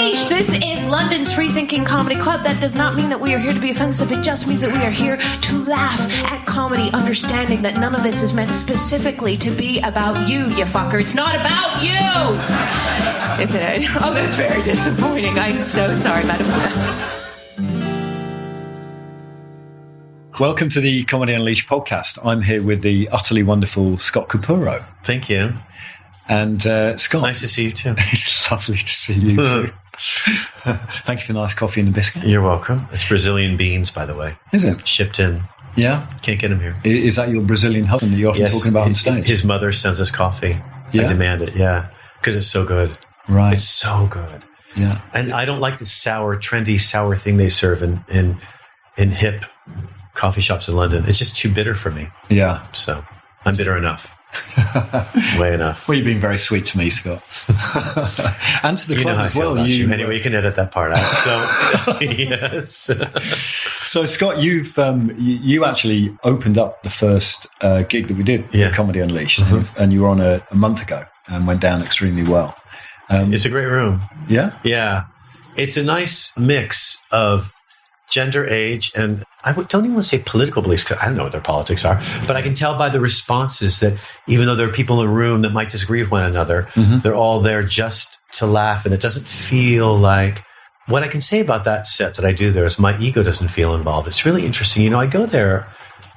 Unleashed. This is London's free thinking comedy club. That does not mean that we are here to be offensive. It just means that we are here to laugh at comedy, understanding that none of this is meant specifically to be about you fucker. It's not about you. Is it? Oh, that's very disappointing. I'm so sorry, madam. Welcome to the Comedy Unleashed podcast. I'm here with the utterly wonderful Scott Capurro. Thank you. And Scott. Nice to see you too. It's lovely to see you too. Thank you for the nice coffee and the biscuit. You're welcome. It's Brazilian beans, by the way. Is it? Shipped in. Yeah? Can't get them here. Is that your Brazilian husband that you're often talking about on stage? His mother sends us coffee. Yeah? I demand it, yeah. Because it's so good. Right. It's so good. Yeah. And I don't like the trendy sour thing they serve in hip coffee shops in London. It's just too bitter for me. Yeah. So I'm bitter enough. Way enough. Well, you've been very sweet to me, Scott. And to the club as well. Anyway, you can edit that part out. So, yes. So, Scott, you actually opened up the first gig that we did at Comedy Unleashed, and you were on a month ago and went down extremely well. It's a great room. Yeah? Yeah. It's a nice mix of gender, age, and don't even want to say political beliefs because I don't know what their politics are, but I can tell by the responses that even though there are people in the room that might disagree with one another, they're all there just to laugh, and it doesn't feel like... What I can say about that set that I do there is my ego doesn't feel involved. It's really interesting. You know, I go there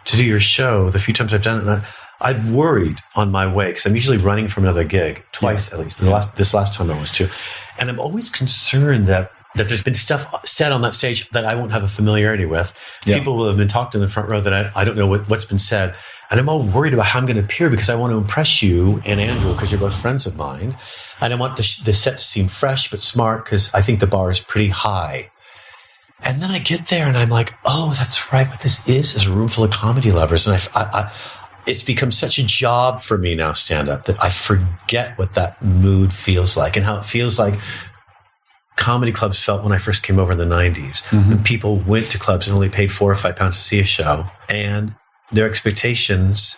to do your show the few times I've done it, and I've worried on my way because I'm usually running from another gig twice at least. This last time I was too, and I'm always concerned that there's been stuff said on that stage that I won't have a familiarity with. Yeah. People will have been talked in the front row that I don't know what's been said. And I'm all worried about how I'm going to appear because I want to impress you and Andrew because you're both friends of mine. And I want the set to seem fresh but smart because I think the bar is pretty high. And then I get there and I'm like, oh, that's right. What this is a room full of comedy lovers. And it's become such a job for me now, stand-up, that I forget what that mood feels like and how it feels like comedy clubs felt when I first came over in the 90s. When people went to clubs and only paid £4 or £5 to see a show, and their expectations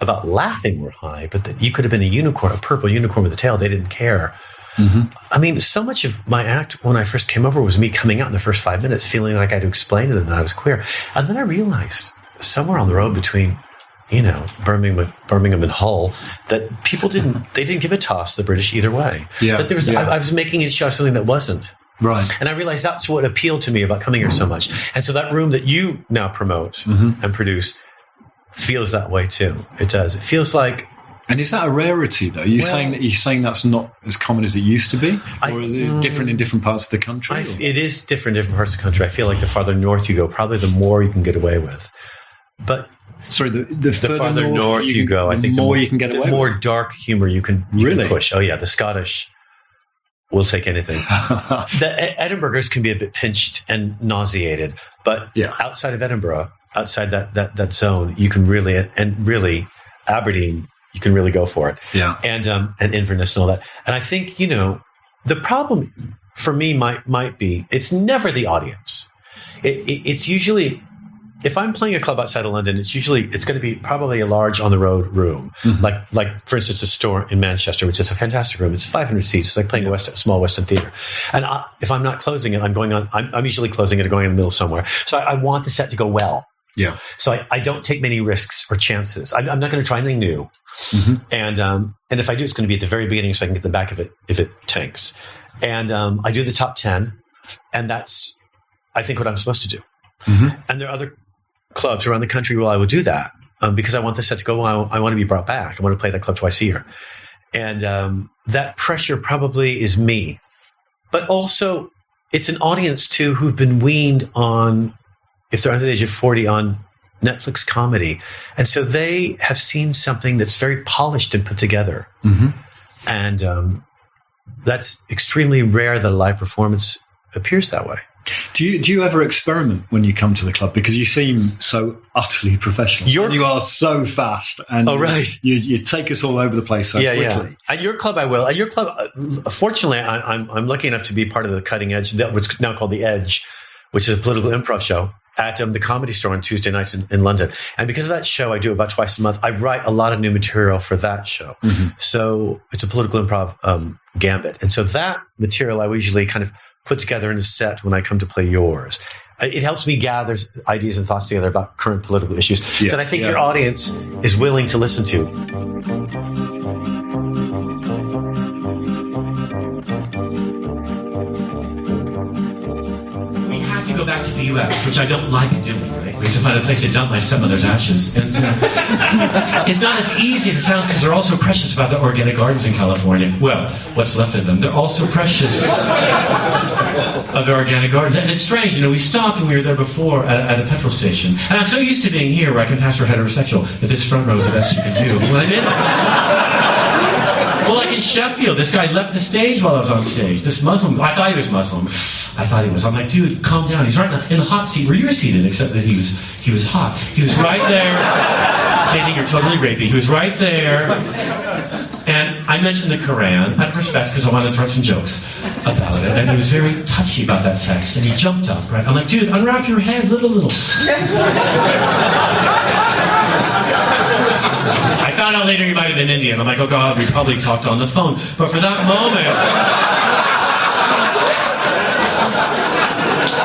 about laughing were high, but that you could have been a purple unicorn with a tail. They didn't care. I mean, so much of my act when I first came over was me coming out in the first 5 minutes feeling like I had to explain to them that I was queer. And then I realized somewhere on the road between Birmingham and Hull, that people didn't give a toss the British either way. Yeah. That I was making it show something that wasn't. Right. And I realized that's what appealed to me about coming here so much. And so that room that you now promote and produce feels that way too. It does. It feels like... And is that a rarity though? Are you saying that's not as common as it used to be? Or is it different in different parts of the country? It is different in different parts of the country. I feel like the farther north you go, probably the more you can get away with. But... Sorry, the farther north you go, I think the more you can get away with. The more dark humor you can push. Oh yeah, the Scottish will take anything. The Edinburghers can be a bit pinched and nauseated, but outside of Edinburgh, outside that zone, you can really Aberdeen, you can really go for it. Yeah, and Inverness and all that. And I think the problem for me might be it's never the audience. It's usually. If I'm playing a club outside of London, it's going to be probably a large on the road room, like for instance, a store in Manchester, which is a fantastic room. It's 500 seats. It's like playing a small Western theater. And if I'm not closing it, I'm usually closing it or going in the middle somewhere. So I want the set to go well. Yeah. So I don't take many risks or chances. I'm not going to try anything new. And if I do, it's going to be at the very beginning so I can get the back of it if it tanks. And I do the top 10, and that's I think what I'm supposed to do. And there are other clubs around the country where I will do that because I want the set to go well. I want to be brought back. I want to play that club twice a year. And that pressure probably is me. But also, it's an audience, too, who've been weaned on, if they're under the age of 40, on Netflix comedy. And so they have seen something that's very polished and put together. And that's extremely rare that a live performance appears that way. Do you ever experiment when you come to the club? Because you seem so utterly professional. You are so fast. And you take us all over the place so quickly. Yeah. At your club, I will. At your club, fortunately, I'm lucky enough to be part of the cutting edge, that what's now called The Edge, which is a political improv show. at the Comedy Store on Tuesday nights in London. And because of that show, I do about twice a month. I write a lot of new material for that show. So it's a political improv gambit. And so that material I usually kind of put together in a set when I come to play yours. It helps me gather ideas and thoughts together about current political issues that I think your audience is willing to listen to. We have to go back to the U.S., which I don't like doing, right? We have to find a place to dump my stepmother's ashes. And it's not as easy as it sounds because they're all so precious about the organic gardens in California. Well, what's left of them. They're all so precious of the organic gardens. And it's strange, we stopped when we were there before at a petrol station. And I'm so used to being here where I can pass for heterosexual that this front row is the best you can do. When I'm in... Well, like in Sheffield, this guy left the stage while I was on stage. This Muslim, I thought he was Muslim. I'm like, dude, calm down. He's right in the hot seat where you're seated, except that he was hot. He was right there. Katie, you're totally rapey. He was right there. And I mentioned the Quran out of respect because I wanted to write some jokes about it. And he was very touchy about that text. And he jumped up, right? I'm like, dude, unwrap your head, little. I found out later he might have been Indian. I'm like, oh God, we probably talked on the phone. But for that moment...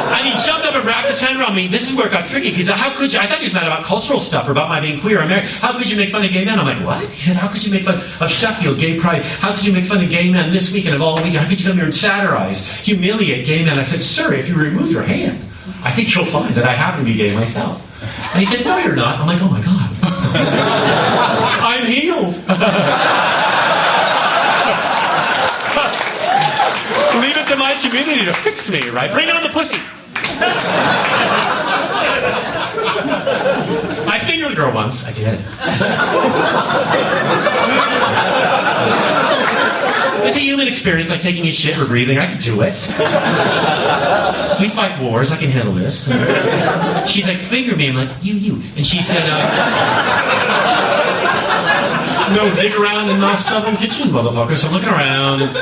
And he jumped up and wrapped his hand around me. This is where it got tricky. He said, how could you... I thought he was mad about cultural stuff or about my being queer. How could you make fun of gay men? I'm like, what? He said, how could you make fun of Sheffield, gay pride? How could you make fun of gay men this weekend of all week? How could you come here and satirize, humiliate gay men? I said, sir, if you remove your hand, I think you'll find that I happen to be gay myself. And he said, no, you're not. I'm like, oh my God. I'm healed. Leave it to my community to fix me, right? Bring on the pussy. I fingered a girl once. I did. It's a human experience, like taking a shit or breathing. I can do it. We fight wars. I can handle this. She's like, finger me. I'm like, you. And she said, no, dig around in my southern kitchen, motherfucker. So I'm looking around and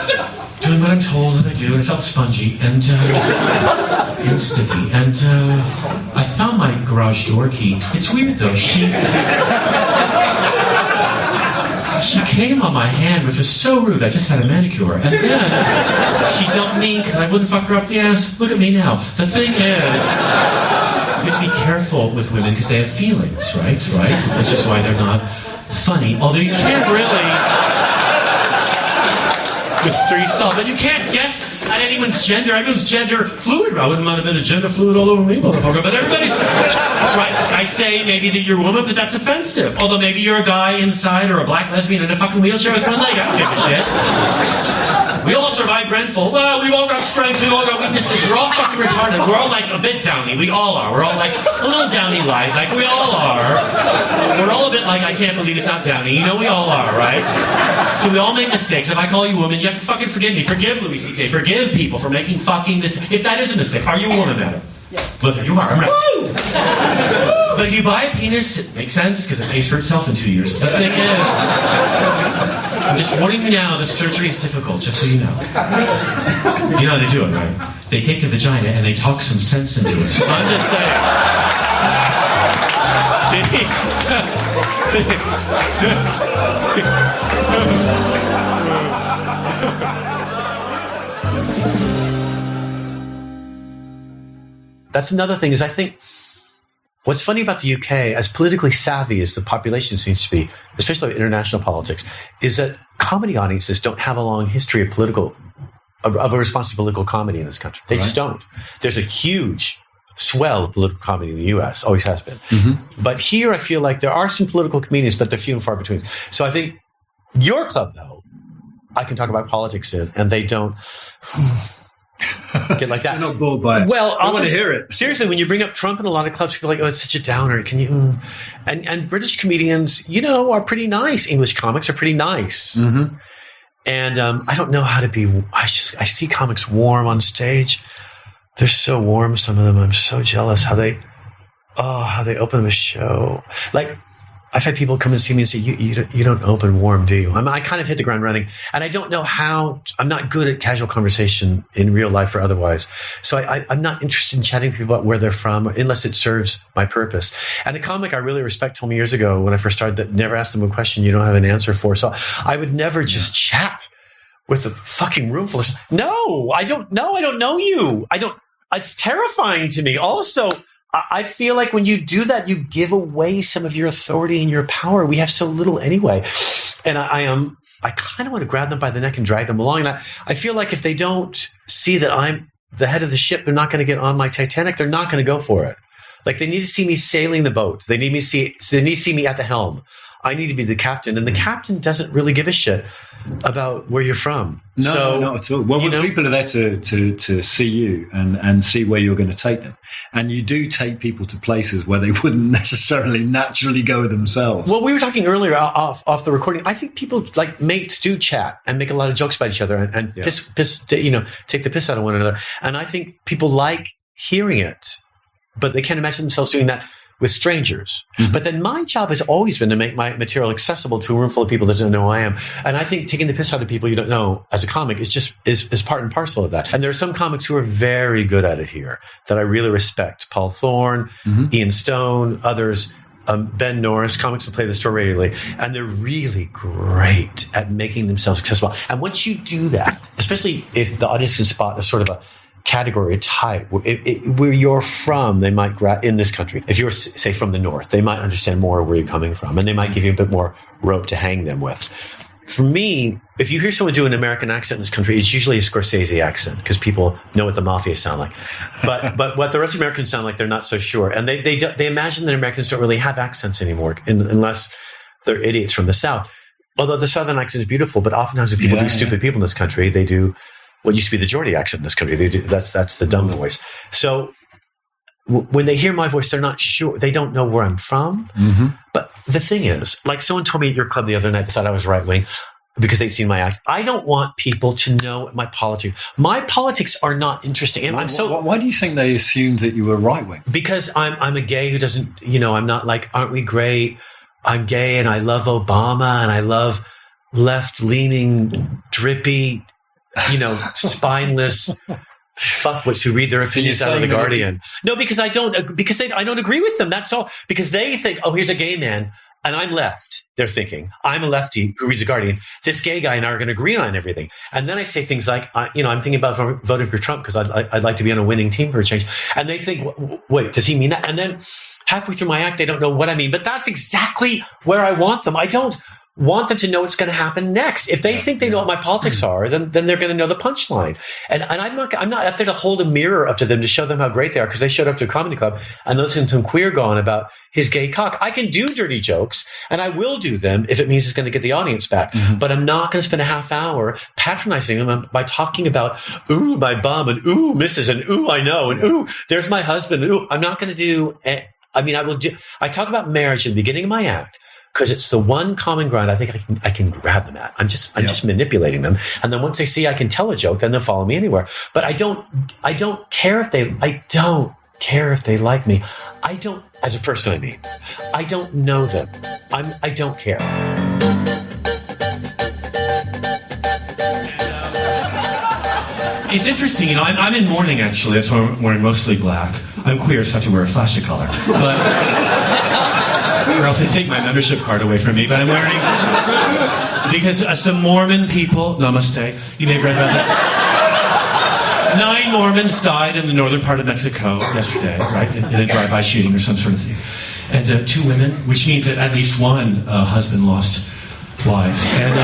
doing what I'm told that I do, and it felt spongy and sticky. And I found my garage door key. It's weird though. She came on my hand, which was so rude. I just had a manicure. And then she dumped me because I wouldn't fuck her up the ass. Look at me now. The thing is, you have to be careful with women because they have feelings, right? Which is why they're not funny. Although you can't really... mystery solved. But you can't guess at anyone's gender. Everyone's gender fluid. I wouldn't mind have been a gender fluid all over me, motherfucker. But everybody's... Right, I say maybe that you're a woman, but that's offensive. Although maybe you're a guy inside or a black lesbian in a fucking wheelchair with one leg. I don't give a shit. We all survived Grenfell. Well, we've all got strengths. We've all got weaknesses. We're all fucking retarded. We're all like a bit downy. We all are. We're all like a little downy light. Like we all are. We're all a bit like, I can't believe it's not downy. We all are, right? So we all make mistakes. If I call you a woman, you have to fucking forgive me. Forgive Louis C.K. Forgive people for making fucking mistakes. If that is a mistake, are you a woman, madam? Yes. Look, you are. I'm right. But if you buy a penis, it makes sense because it pays for itself in 2 years. The thing is, I'm just warning you now, the surgery is difficult, just so you know. You know how they do it, right? They take the vagina and they talk some sense into it. So I'm just saying. That's another thing is I think what's funny about the UK, as politically savvy as the population seems to be, especially international politics, is that comedy audiences don't have a long history of a response to political comedy in this country. They just don't. There's a huge swell of political comedy in the US, always has been. Mm-hmm. But here I feel like there are some political comedians, but they're few and far between. So I think your club, though, I can talk about politics in, and they don't... Get like that. They're not bored by it. Well, I want to hear it. Seriously, when you bring up Trump in a lot of clubs, people are like, "Oh, it's such a downer." Can you? And British comedians, are pretty nice. English comics are pretty nice. Mm-hmm. And I don't know how to be. I see comics warm on stage. They're so warm. Some of them, I'm so jealous how they open a show. Like I've had people come and see me and say, you don't open warm, do you? I kind of hit the ground running, and I don't know how. I'm not good at casual conversation in real life or otherwise. So I'm not interested in chatting to people about where they're from unless it serves my purpose. And a comic I really respect told me years ago when I first started that never ask them a question you don't have an answer for. So I would never just chat with a fucking room full of, no, I don't know you. It's terrifying to me. Also, I feel like when you do that, you give away some of your authority and your power. We have so little anyway. And I kind of want to grab them by the neck and drag them along. And I feel like if they don't see that I'm the head of the ship, they're not going to get on my Titanic. They're not going to go for it. Like they need to see me sailing the boat. They need to see me at the helm. I need to be the captain. And the captain doesn't really give a shit about where you're from. No, not at all. Well, people are there to see you and see where you're going to take them. And you do take people to places where they wouldn't necessarily naturally go themselves. Well, we were talking earlier off the recording. I think people, like mates, do chat and make a lot of jokes about each other and piss, take the piss out of one another. And I think people like hearing it, but they can't imagine themselves doing that with strangers. Mm-hmm. But then my job has always been to make my material accessible to a room full of people that don't know who I am. And I think taking the piss out of people you don't know as a comic is part and parcel of that. And there are some comics who are very good at it here that I really respect. Paul Thorne, Ian Stone, others, Ben Norris, comics that play the store regularly. And they're really great at making themselves accessible. And once you do that, especially if the audience can spot a sort of a category, a type, where you're from, they might in this country. If you're, say, from the north, they might understand more where you're coming from, and they might give you a bit more rope to hang them with. For me, if you hear someone do an American accent in this country, it's usually a Scorsese accent because people know what the mafia sound like. But what the rest of Americans sound like, they're not so sure, and they imagine that Americans don't really have accents anymore unless they're idiots from the South. Although the Southern accent is beautiful, but oftentimes if people do stupid people in this country, they do what used to be the Geordie accent in this country. They do, that's the dumb voice. So when they hear my voice, they're not sure. They don't know where I'm from. Mm-hmm. But the thing is, like someone told me at your club the other night, they thought I was right wing because they'd seen my act. I don't want people to know my politics. My politics are not interesting. And why do you think they assumed that you were right wing? Because I'm a gay who doesn't, I'm not like, aren't we great? I'm gay and I love Obama and I love left-leaning, drippy, spineless fuckwits who read their opinions out of The Guardian. No, because I don't agree with them. That's all. Because they think, oh, here's a gay man, and I'm left. They're thinking, I'm a lefty who reads The Guardian. This gay guy and I are going to agree on everything. And then I say things like, I'm thinking about voting for Trump because I'd like to be on a winning team for a change. And they think, wait, does he mean that? And then halfway through my act, they don't know what I mean. But that's exactly where I want them. I don't want them to know what's going to happen next. If they think they know what my politics are, then they're going to know the punchline. And I'm not out there to hold a mirror up to them to show them how great they are because they showed up to a comedy club and listened to some queer go on about his gay cock. I can do dirty jokes and I will do them if it means it's going to get the audience back. Mm-hmm. But I'm not going to spend a half hour patronizing them by talking about, ooh, my bum and ooh, Mrs. and ooh, I know and ooh, there's my husband. Ooh, I'm not going to do, I talk about marriage at the beginning of my act. Because it's the one common ground I think I can grab them at. I'm just manipulating them, and then once they see I can tell a joke, then they'll follow me anywhere. But I don't care if they like me. I don't, as a person. I mean, I don't know them. I don't care. It's interesting, I'm in mourning actually. That's why I'm wearing mostly black. I'm queer, so I have to wear a flash of color. Or else they take my membership card away from me. But I'm wearing, because some Mormon people, namaste, you may have read about this. 9 Mormons died in the northern part of Mexico yesterday, right, in a drive-by shooting or some sort of thing. And 2 women, which means that at least one husband lost wives. And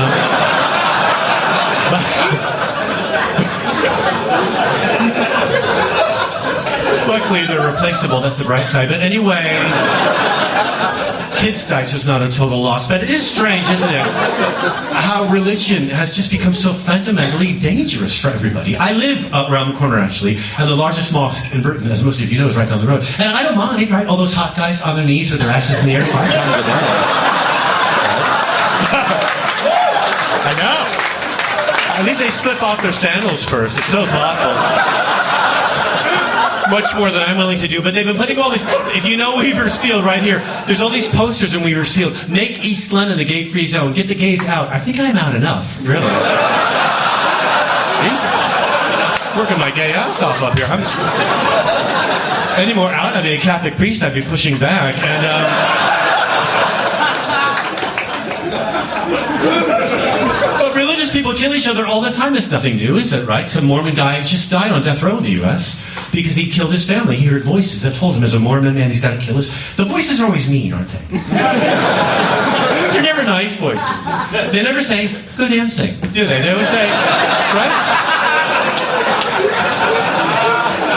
luckily they're replaceable, that's the bright side. But anyway, kids died, so it's not a total loss. But it is strange, isn't it? How religion has just become so fundamentally dangerous for everybody. I live around the corner, actually, and the largest mosque in Britain, as most of you know, is right down the road. And I don't mind, right? All those hot guys on their knees with their asses in the air 5 times a day. I know. At least they slip off their sandals first. It's so thoughtful. much more than I'm willing to do. But they've been putting all these. If you know Weavers Field right here, there's all these posters in Weavers Field. Make East London a gay-free zone. Get the gays out. I think I'm out enough, really. Jesus, working my gay ass off up here. Any more out? I'd be a Catholic priest. I'd be pushing back and. But religious people kill each other all the time. It's nothing new, is it, right? Some Mormon guy just died on death row in the U.S. because he killed his family. He heard voices that told him as a Mormon man he's got to kill his... The voices are always mean, aren't they? They're never nice voices. They never say, go dancing, do they? They always say, right?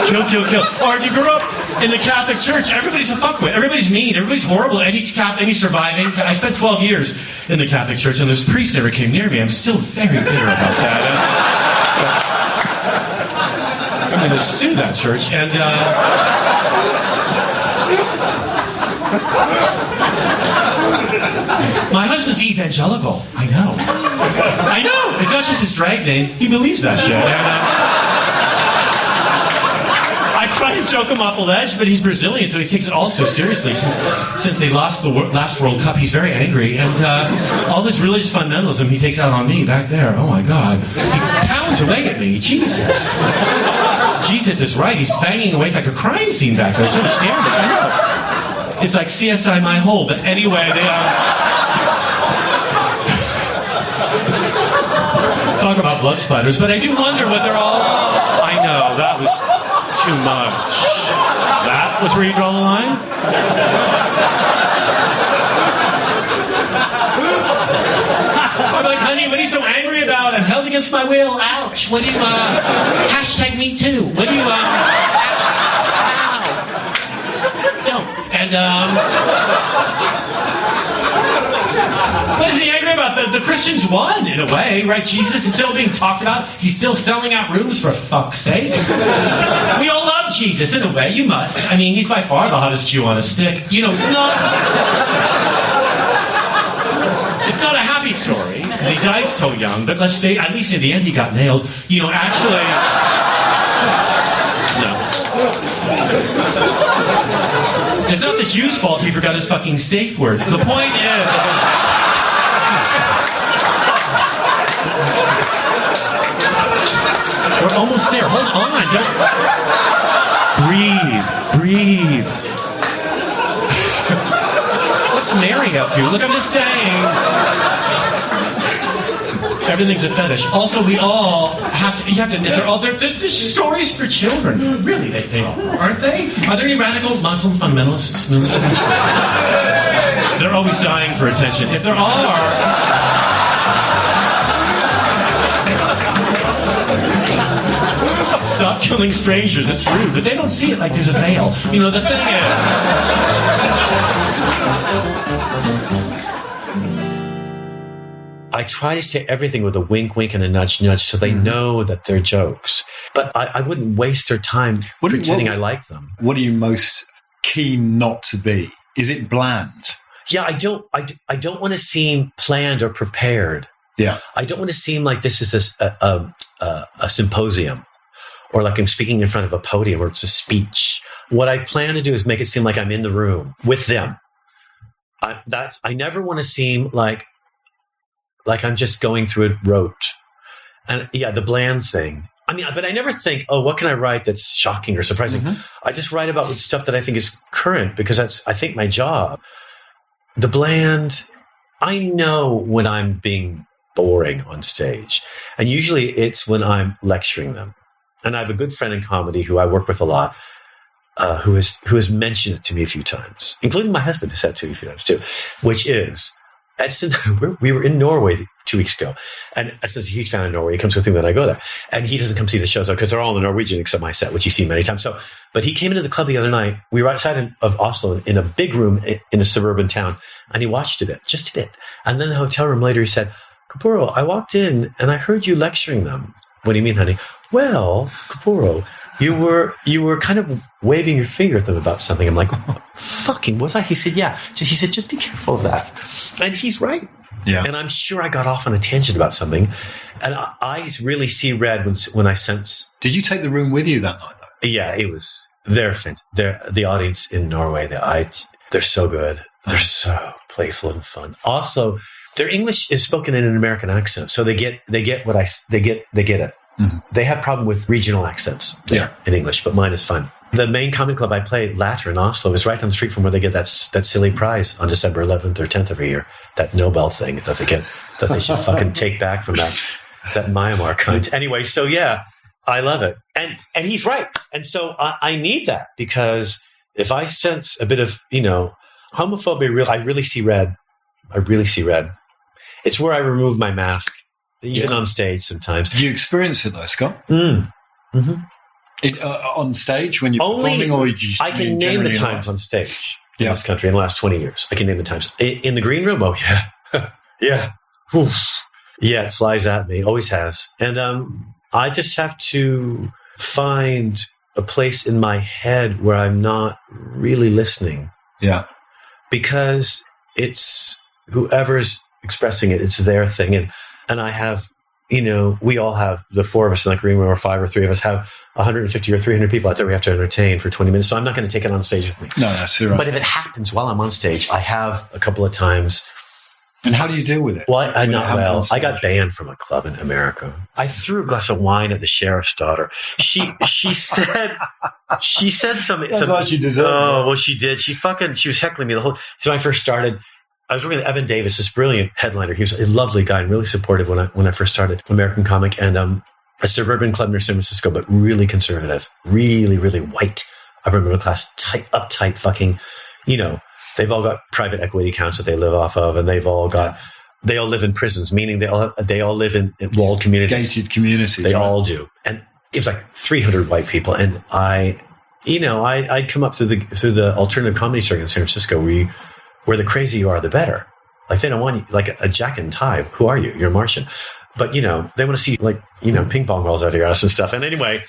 Kill, kill, kill. Or if you grew up in the Catholic Church, everybody's a fuckwit. Everybody's mean. Everybody's horrible. Any surviving. I spent 12 years in the Catholic Church, and this priest never came near me. I'm still very bitter about that. I'm going to sue that church. And my husband's evangelical. I know. It's not just his drag name. He believes that shit. And, I try to joke him off a ledge, but he's Brazilian, so he takes it all so seriously. Since they lost the last World Cup, he's very angry. And all this religious fundamentalism he takes out on me back there. Oh, my God. He pounds away at me. Jesus. Jesus is right. He's banging away. It's like a crime scene back there. It's sort of standish. I know. It's like CSI My Hole. But anyway, they... talk about blood splatters. But I do wonder what they're all... I know. That was... too much. That was where you draw the line? I'm like, honey, what are you so angry about? I'm held against my will. Ouch. What do you, hashtag me too. What do you, ow. Don't. And, what is he angry about? The Christians won, in a way, right? Jesus is still being talked about. He's still selling out rooms, for fuck's sake. We all love Jesus, in a way. You must. I mean, he's by far the hottest Jew on a stick. You know, it's not a happy story, because he died so young, but let's say, at least in the end, he got nailed. You know, actually... No. It's not the Jew's fault he forgot his fucking safe word. The point is... We're almost there. Hold on. Don't... Breathe. What's Mary up to? Look, I'm just saying. Everything's a fetish. Also, we all have to... You have to admit, they're just stories for children. Really, they are. Aren't they? Are there any radical Muslim fundamentalists? They're always dying for attention. If there are... Stop killing strangers, it's rude. But they don't see it like there's a veil. You know, the thing is... I try to say everything with a wink, wink, and a nudge, nudge, so they know that they're jokes. But I wouldn't waste their time pretending I like them. What are you most keen not to be? Is it bland? Yeah, I don't want to seem planned or prepared. Yeah. I don't want to seem like this is a symposium. Or like I'm speaking in front of a podium or it's a speech. What I plan to do is make it seem like I'm in the room with them. I never want to seem like I'm just going through it rote. And yeah, the bland thing. I mean, but I never think, oh, what can I write that's shocking or surprising? Mm-hmm. I just write about stuff that I think is current because that's, I think, my job. The bland, I know when I'm being boring on stage. And usually it's when I'm lecturing them. And I have a good friend in comedy who I work with a lot, who has mentioned it to me a few times, including my husband has said it to me a few times too, which is, we were in Norway 2 weeks ago, and Edson's a huge fan of Norway. He comes with me when I go there, and he doesn't come see the shows because they're all in Norwegian except my set, which you see many times. So, but he came into the club the other night. We were outside of Oslo in a big room in a suburban town, and he watched a bit, just a bit. And then the hotel room later, he said, Capurro, I walked in and I heard you lecturing them. What do you mean, honey? Well, Capurro, you were kind of waving your finger at them about something. I'm like, fucking, was I? He said, yeah. So he said, just be careful of that. And he's right. Yeah. And I'm sure I got off on a tangent about something. And eyes really see red when I sense. Did you take the room with you that night, though? Yeah, it was They're the audience in Norway. They're so good. They're so playful and fun. Also, their English is spoken in an American accent, so they get it. Mm-hmm. They have problem with regional accents in English, but mine is fun. The main comedy club I play, Latter in Oslo, is right down the street from where they get that silly prize on December 11th or 10th every year. That Nobel thing that they get, that they should fucking take back from that Myanmar cunt. Anyway, so yeah, I love it. And he's right. And so I need that, because if I sense a bit of, homophobia, I really see red. It's where I remove my mask, even on stage sometimes. Do you experience it though, Scott? Mm-hmm. On stage when you're performing, or I can name the times on stage in this country in the last 20 years. I can name the times. In the green room, oh yeah. Yeah. Oof. Yeah, it flies at me. Always has. And I just have to find a place in my head where I'm not really listening. Yeah. Because it's whoever's expressing it, it's their thing. And I have, we all have, the four of us in that green room, or five or three of us, have 150 or 300 people out there we have to entertain for 20 minutes. So I'm not going to take it on stage with me. No, that's right. But if it happens while I'm on stage, I have a couple of times. And how do you deal with it? Well, I got banned from a club in America. I threw a glass of wine at the sheriff's daughter. She said something. That's what she deserved. Oh, well, she did. She was heckling me the whole. So when I first started, I was working with Evan Davis, this brilliant headliner. He was a lovely guy and really supportive when I first started, American comic, and a suburban club near San Francisco, but really conservative, really, really white, upper middle class, uptight, fucking, they've all got private equity accounts that they live off of, and they all live in prisons, meaning they all live in walled communities, gated communities. They all do, and it was like 300 white people, and I'd come up through the alternative comedy circuit in San Francisco, where the crazier you are, the better. Like, they don't want you, like a jacket and tie. Who are you? You're a Martian. But, they want to see, ping pong balls out of your ass and stuff. And anyway,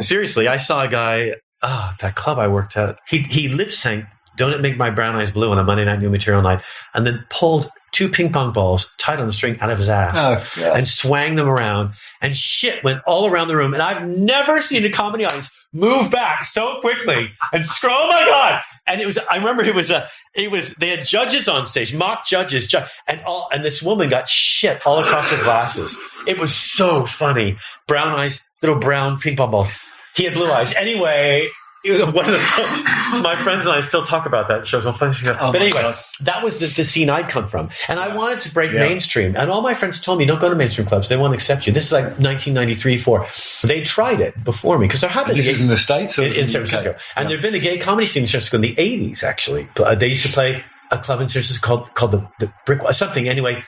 seriously, I saw a guy, that club I worked at, he lip synced "Don't It Make My Brown Eyes Blue" on a Monday night new material night, and then pulled 2 ping pong balls tied on a string out of his ass and swang them around, and shit went all around the room. And I've never seen a comedy audience move back so quickly and scroll. Oh my God. And I remember they had judges on stage, mock judges, and this woman got shit all across her glasses. It was so funny. Brown eyes, little brown ping pong balls. He had blue eyes. Anyway, it was one of the, my friends and I still talk about that show. So funny. But anyway, that was the scene I'd come from. And I wanted to break mainstream. And all my friends told me, don't go to mainstream clubs. They won't accept you. This is like 1993, 4. They tried it before me because there happened. This is in the States or in San Francisco. Okay. And there'd been a gay comedy scene in San Francisco in the 80s, actually. They used to play a club in San Francisco called the Brick, something. Anyway,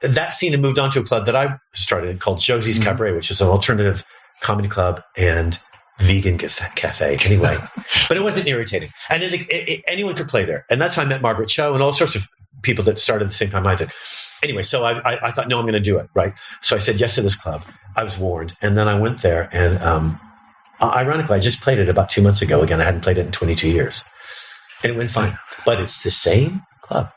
that scene had moved on to a club that I started called Josie's Cabaret, which is an alternative comedy club and vegan cafe. Anyway, but it wasn't irritating. And anyone could play there. And that's how I met Margaret Cho and all sorts of people that started at the same time I did. Anyway, so I thought, no, I'm going to do it. Right. So I said yes to this club. I was warned. And then I went there and, ironically, I just played it about 2 months ago. Again, I hadn't played it in 22 years and it went fine, but it's the same club.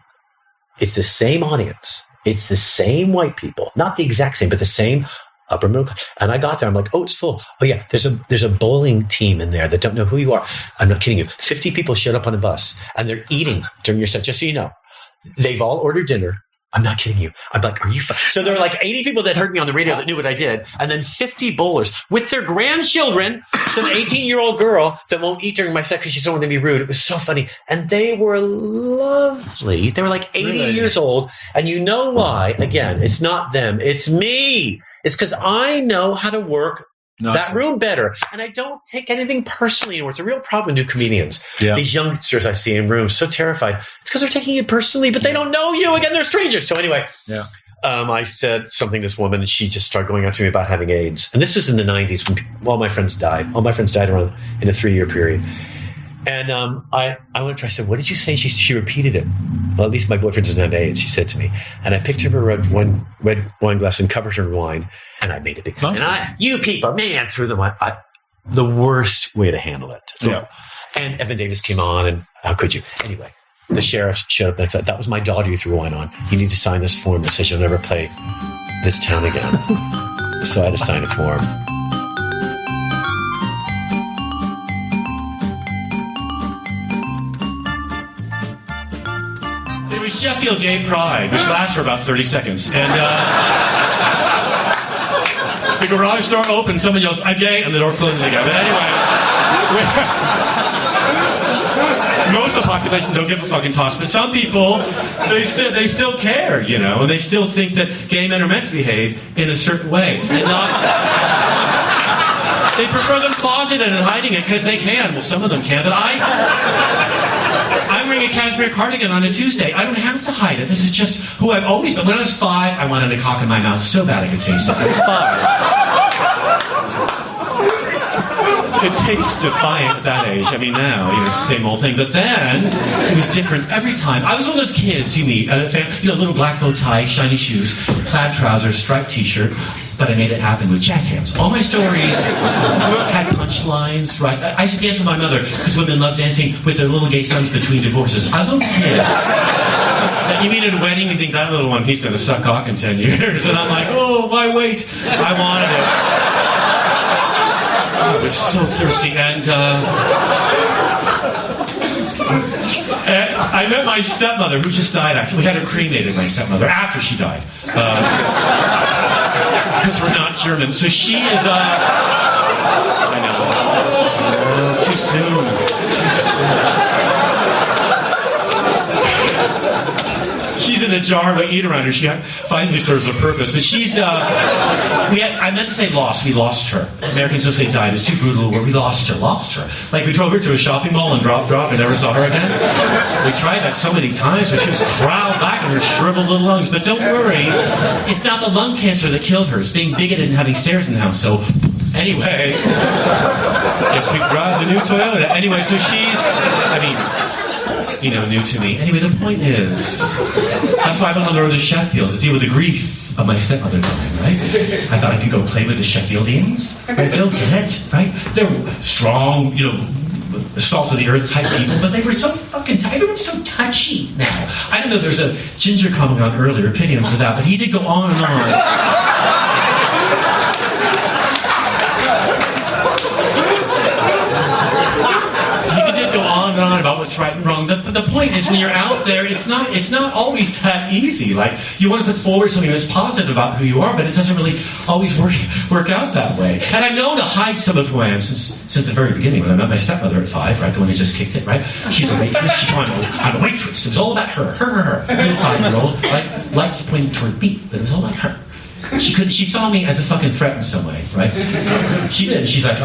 It's the same audience. It's the same white people, not the exact same, but the same upper middle class. And I got there. I'm like, oh, it's full. Oh yeah, there's a bowling team in there that don't know who you are. I'm not kidding you. 50 people showed up on a bus and they're eating during your set. Just so you know, they've all ordered dinner. I'm not kidding you. I'm like, are you? So there were like 80 people that heard me on the radio that knew what I did, and then 50 bowlers with their grandchildren. Some 18-year-old girl that won't eat during my set because she doesn't want to be rude. It was so funny, and they were lovely. They were like 80 years old, and you know why? Again, it's not them. It's me. It's because I know how to work that room better, and I don't take anything personally anymore. It's a real problem to comedians. Yeah. These youngsters I see in rooms so terrified. It's because they're taking it personally, but they don't know you. Again, they're strangers. So anyway, I said something to this woman, and she just started going on to me about having AIDS. And this was in the 90s when all my friends died. All my friends died around in a 3-year period. And I went to her. I said, "What did you say?" She repeated it. Well, at least my boyfriend doesn't have AIDS, she said to me. And I picked up a red wine glass and covered her in wine, and I made it big. And you people, man, threw the wine. The worst way to handle it. Yeah. And Evan Davis came on, and how could you? Anyway, the sheriff showed up next time. That was my daughter you threw wine on. You need to sign this form that says you'll never play this town again. So I had to sign a form. Sheffield Gay Pride, which lasts for about 30 seconds. And the garage door opens, someone yells, "I'm gay," and the door closes again. But anyway, most of the population don't give a fucking toss. But some people, they still care, you know, and they still think that gay men are meant to behave in a certain way. And not... They prefer them closeted and hiding it because they can. Well, some of them can, but I'm wearing a cashmere cardigan on a Tuesday. I don't have to hide it. This is just who I've always been. When I was 5, I wanted a cock in my mouth so bad I could taste it. I was 5. It tastes defiant at that age. I mean, now, you know, it's the same old thing. But then, it was different every time. I was one of those kids you meet, little black bow tie, shiny shoes, plaid trousers, striped t-shirt. But I made it happen with jazz hands. All my stories had punchlines, right? I used to dance with my mother because women love dancing with their little gay sons between divorces. I was those kids that you meet at a wedding, you think that little one, he's going to suck cock in 10 years. And I'm like, oh, my weight. I wanted it. I was so thirsty. And I met my stepmother, who just died, actually. We had her cremated, my stepmother, after she died. Because we're not German. So she is, I know, too soon. She's in a jar we eat around her. She finally serves a purpose. But she's, I meant to say lost. We lost her. Americans don't say died. It's too brutal a word. We lost her. Like we drove her to a shopping mall and dropped and never saw her again. We tried that so many times, but she was crowded back in her shriveled little lungs. But don't worry, it's not the lung cancer that killed her. It's being bigoted and having stairs in the house. So anyway, guess who drives a new Toyota? Anyway, so she's, you know, new to me. Anyway, the point is, that's why I went on the road to Sheffield to deal with the grief of my stepmother dying, right? I thought I could go play with the Sheffieldians, right? They'll get it, right? They're strong, you know, salt of the earth type people, but they were so fucking everyone's so touchy now. I don't know, there's a Ginger comic on earlier, pity him for that, but he did go on and on. About what's right and wrong. The point is, when you're out there, it's not always that easy. Like, you want to put forward something that's positive about who you are, but it doesn't really always work out that way. And I know to hide some of who I am since the very beginning. When I met my stepmother at 5, right, the one who just kicked it, right? She's a waitress. She wanted to know, I'm a waitress. It was all about her. Little 5-year-old, right? Lights pointing toward me, but it was all about her. She saw me as a fucking threat in some way, right? She did. She's like,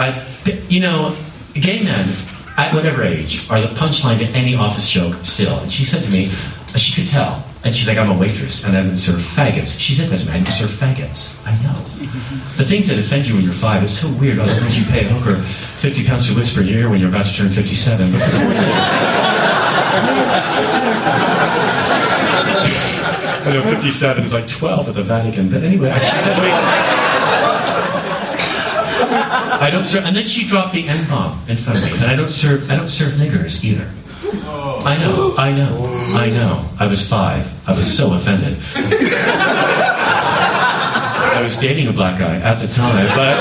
you know, gay men, at whatever age, are the punchline to any office joke still. And she said to me, she could tell, and she's like, I'm a waitress, and I don't serve faggots. She said that to me, I don't serve faggots. I know. The things that offend you when you're 5, it's so weird. Otherwise, you pay a hooker 50 pounds to whisper in your ear when you're about to turn 57. But I know 57 is like 12 at the Vatican, but anyway, she said to me, I don't serve, and then she dropped the N-bomb in front of me, and I don't serve niggers either. I know. I was 5. I was so offended. I was dating a black guy at the time, but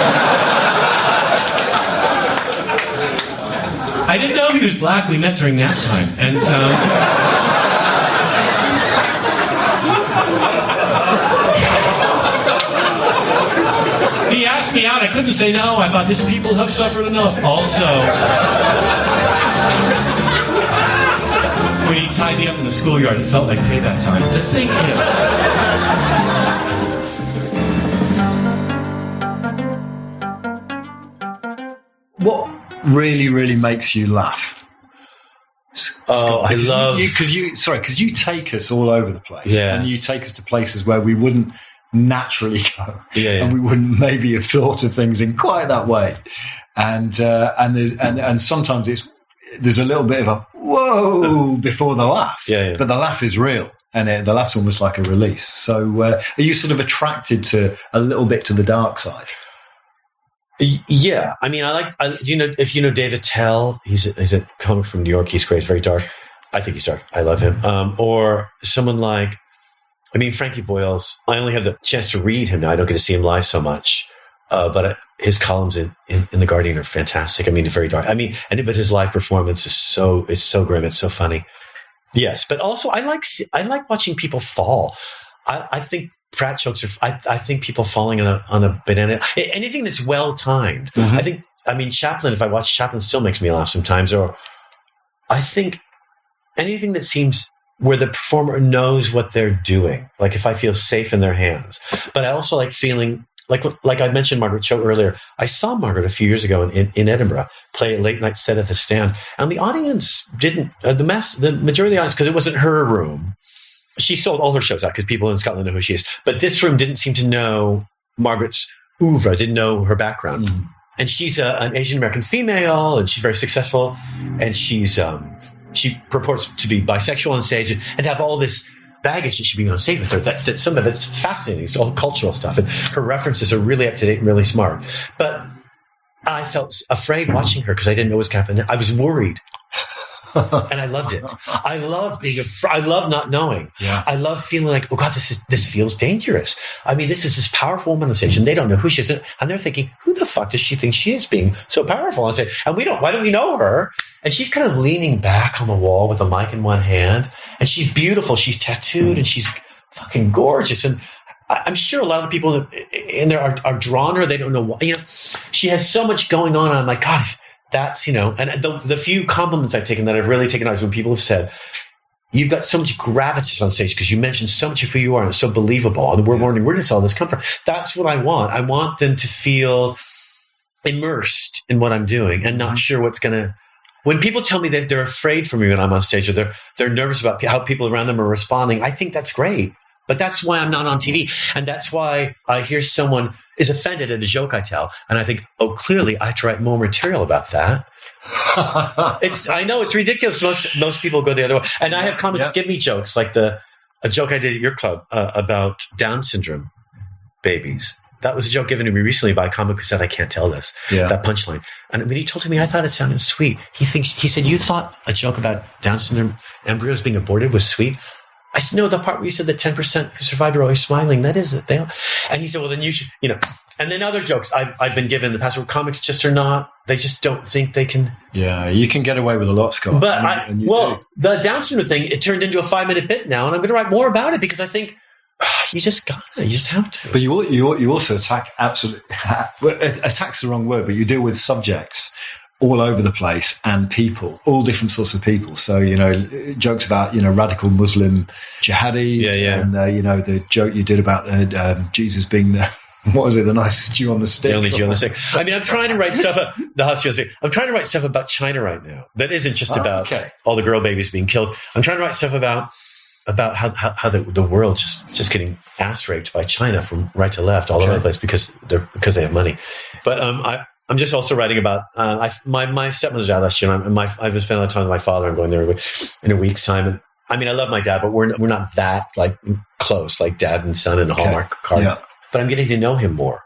I didn't know he was black. We met during nap time, and he asked me out. I couldn't say no. I thought, these people have suffered enough. Also, when he tied me up in the schoolyard, it felt like payback time. The thing is, what really, really makes you laugh? I love because you take us all over the place, yeah, and you take us to places where we wouldn't naturally go, yeah. And we wouldn't maybe have thought of things in quite that way, and sometimes there's a little bit of a whoa before the laugh, yeah. But the laugh is real, and the laugh's almost like a release. So, are you sort of attracted to a little bit to the dark side? Yeah, I mean, do you know, if you know David Tell, he's a comic from New York. He's great. He's very dark. I think he's dark. I love him. Or someone like, I mean, Frankie Boyle's. I only have the chance to read him now. I don't get to see him live so much. But his columns in The Guardian are fantastic. I mean, very dark. I mean, but his live performance is so grim. It's so funny. Yes, but also I like watching people fall. I think Pratt jokes are. I think people falling on a banana. Anything that's well timed. Mm-hmm. I mean, Chaplin. If I watch Chaplin, still makes me laugh sometimes. Or I think anything that seems where the performer knows what they're doing. Like if I feel safe in their hands. But I also like feeling like I mentioned Margaret Cho earlier. I saw Margaret a few years ago in Edinburgh play a late night set at the Stand, and the audience didn't. The majority of the audience, because it wasn't her room. She sold all her shows out because people in Scotland know who she is. But this room didn't seem to know Margaret's oeuvre, didn't know her background. Mm. And she's an Asian American female, and she's very successful. And she purports to be bisexual on stage and have all this baggage that she brings on stage with her. That some of it's fascinating. It's all cultural stuff, and her references are really up to date and really smart. But I felt afraid watching her because I didn't know what was happening. I was worried. And I loved it. I love I love not knowing. Yeah. I love feeling like, oh God, this feels dangerous. I mean, this is this powerful woman on stage, and they don't know who she is, and they're thinking, who the fuck does she think she is, being so powerful on stage? And why don't we know her? And she's kind of leaning back on the wall with a mic in one hand, and she's beautiful. She's tattooed, and she's fucking gorgeous. And I'm sure a lot of people in there are drawn to her. They don't know why. She has so much going on. And I'm like, God. That's, and the few compliments I've taken that I've really taken out is when people have said, you've got so much gravitas on stage because you mentioned so much of who you are and it's so believable. And we're wondering, where does all this come from? That's what I want. I want them to feel immersed in what I'm doing and not sure what's going to. When people tell me that they're afraid for me when I'm on stage or they're nervous about how people around them are responding, I think that's great. But that's why I'm not on TV. And that's why I hear someone is offended at a joke I tell. And I think, oh, clearly I have to write more material about that. I know it's ridiculous. Most people go the other way. And I have comics give me jokes, like a joke I did at your club about Down syndrome babies. That was a joke given to me recently by a comic who said, I can't tell this, that punchline. And when he told me, I thought it sounded sweet. He said, you thought a joke about Down syndrome embryos being aborted was sweet? I said, no, the part where you said the 10% who survived are always smiling, that is it. And he said, well, then you should, And then other jokes I've been given in the past where comics just are not, they just don't think they can. Yeah, you can get away with a lot, Scott. But the Down syndrome thing, it turned into a 5-minute bit now, and I'm going to write more about it because I think you just have to. But you also attack attack's the wrong word, but you deal with subjects all over the place and people, all different sorts of people. So, jokes about, radical Muslim jihadis and, the joke you did about Jesus being the nicest Jew on the stick. The only Jew on the stick. I mean, I'm trying to write stuff, the hot Jew on the stick. I'm trying to write stuff about China right now. That isn't just about all the girl babies being killed. I'm trying to write stuff about how the world's just getting ass raped by China from right to left all over the place because they have money. But, I'm just also writing about my stepmother died last year. I've been spending a lot of time with my father. I'm going there in a week's time. And I mean, I love my dad, but we're not that like close, like dad and son in a Hallmark card. Yeah. But I'm getting to know him more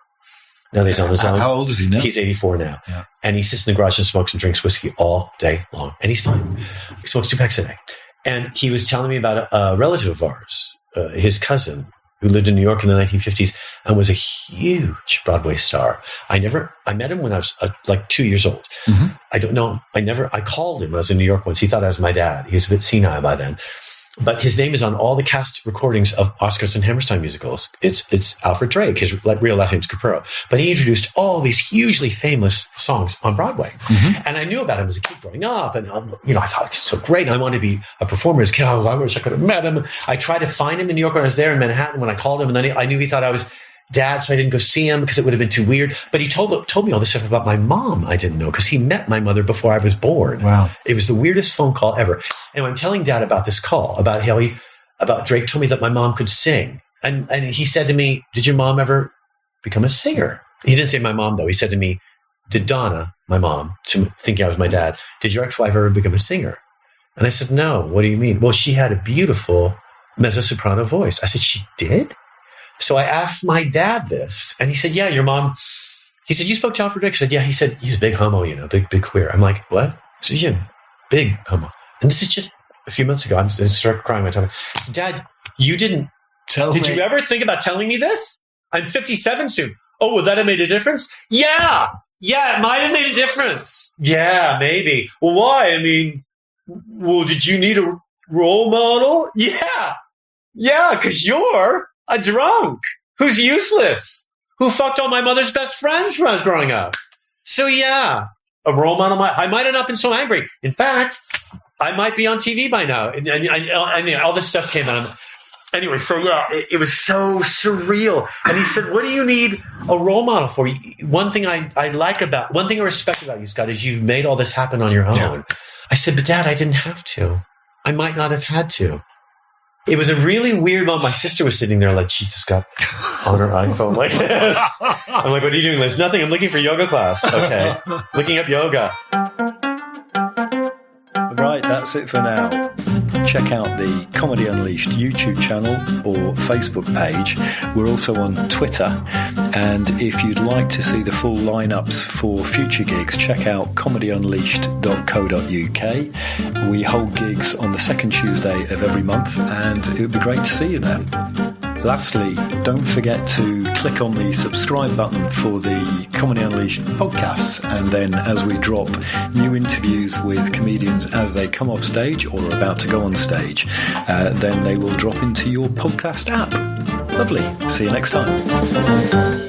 now that he's on his own. How old is he now? He's 84 now, and he sits in the garage and smokes and drinks whiskey all day long, and he's fine. He smokes 2 packs a day, and he was telling me about a relative of ours, his cousin, who lived in New York in the 1950s and was a huge Broadway star. I met him when I was like 2 years old. Mm-hmm. I don't know. I called him when I was in New York once. He thought I was my dad. He was a bit senile by then. But his name is on all the cast recordings of Oscars and Hammerstein musicals. It's Alfred Drake. His real last name is Capurro. But he introduced all these hugely famous songs on Broadway. Mm-hmm. And I knew about him as a kid growing up. And, I thought it's so great. And I wanted to be a performer as a kid. Oh, I wish I could have met him. I tried to find him in New York when I was there in Manhattan when I called him. And then I knew he thought I was dad, so I didn't go see him because it would have been too weird. But he told me all this stuff about my mom I didn't know because he met my mother before I was born. Wow. It was the weirdest phone call ever. And I'm telling Dad about this call, about how about Drake told me that my mom could sing. And he said to me, did your mom ever become a singer? He didn't say my mom, though. He said to me, did Donna, my mom, thinking I was my dad, did your ex-wife ever become a singer? And I said, no. What do you mean? Well, she had a beautiful mezzo-soprano voice. I said, she did? So I asked my dad this, and he said, yeah, your mom, he said, you spoke to Alfred Drake? I said, yeah. He said, he's a big homo, big queer. I'm like, what? I said, yeah, big homo. And this is just a few months ago. I started crying. I said, Dad, you didn't tell me. Did you ever think about telling me this? I'm 57 soon. Oh, would that have made a difference? Yeah, it might have made a difference. Yeah, maybe. Well, why? I mean, did you need a Role model? Yeah. Yeah, because you're a drunk who's useless, who fucked all my mother's best friends when I was growing up. So yeah, a role model. I might have not been so angry. In fact, I might be on TV by now. And all this stuff came out. Anyway, so yeah, it was so surreal. And he said, what do you need a role model for? One thing I respect about you, Scott, is you've made all this happen on your own. Yeah. I said, but Dad, I didn't have to. I might not have had to. It was a really weird moment. My sister was sitting there like she just got on her iPhone like this. I'm like, what are you doing, Liz? Nothing. I'm looking for yoga class. Okay. Looking up yoga. Right, that's it for now. Check out the Comedy Unleashed YouTube channel or Facebook page. We're also on Twitter. And if you'd like to see the full lineups for future gigs, check out comedyunleashed.co.uk. We hold gigs on the second Tuesday of every month, and it would be great to see you there. Lastly, don't forget to click on the subscribe button for the Comedy Unleashed podcasts, and then as we drop new interviews with comedians as they come off stage or are about to go on stage, then they will drop into your podcast app. Lovely. See you next time.